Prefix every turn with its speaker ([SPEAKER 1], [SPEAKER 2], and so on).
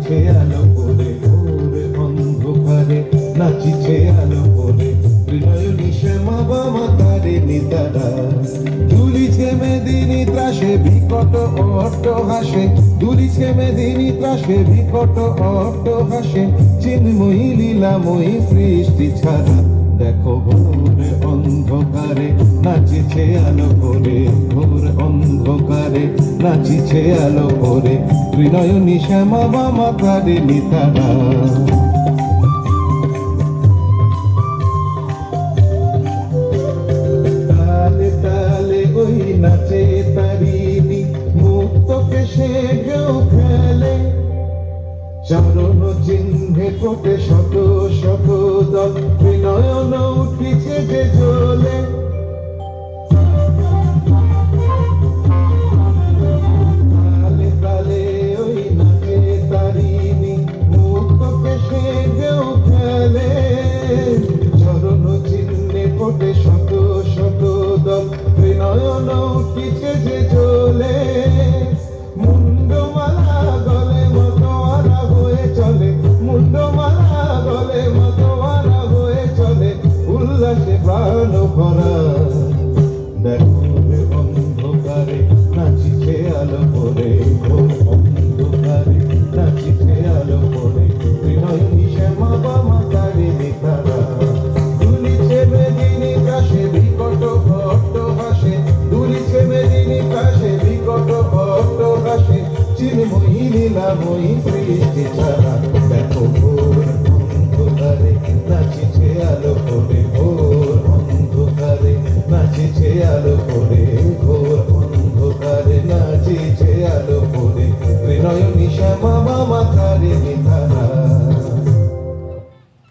[SPEAKER 1] নাচিছে আলো করে ভোর অন্ধকারে, নাচিছে আলো করে ত্রিনয়নী শ্যামা বামা তারে নিতারা। দুলিছে মেদিনী ত্রাসে বিকট অট্ট হাসে, দুলিছে মেদিনী ত্রাসে বিকট অট্ট হাসে, চিন্ময়ী লীলাময়ী সৃষ্টি ছাড়া। দেখো ভোর অন্ধকারে নাচিছে আলো করে, ভোর অন্ধকারে নাচিছে আলো করে ত্রিনয়নী শ্যামা বামা তারে নিতারা। তালে তালে ওই নাচে তারিণী, মুক্ত কেশে কেউ খেলে, চরণ চিহ্নে ফোটে শত শত দল, ত্রিনয়ন উঠিছে যে জ্বলে। তালে তালে ওই নাচে তারিণী, মুক্ত কেশে কেউ খেলে, চরণ চিহ্নে ফোটে শত শত দল, ত্রিনয়ন উঠিছে যে জ্বলে। মুন্ডমালা গলে মতোয়ারা হয়ে চলে, মুন্ডমালা গলে মতোয়ারা হয়ে চলে, উল্লাসে প্রাণ ভরা। দেখো রে অন্ধকারে নাচিছে আলো করে, ঘোর অন্ধকারে নাচিছে আলো করে ত্রিনয়নী শ্যামা বামা তারে নিতারা। দুলিছে মেদিনী ত্রাসে বিকট অট্ট হাসে, দুলিছে মেদিনী ত্রাসে বিকট অট্ট হাসে, চিন্ময়ী লীলাময়ী সৃষ্টি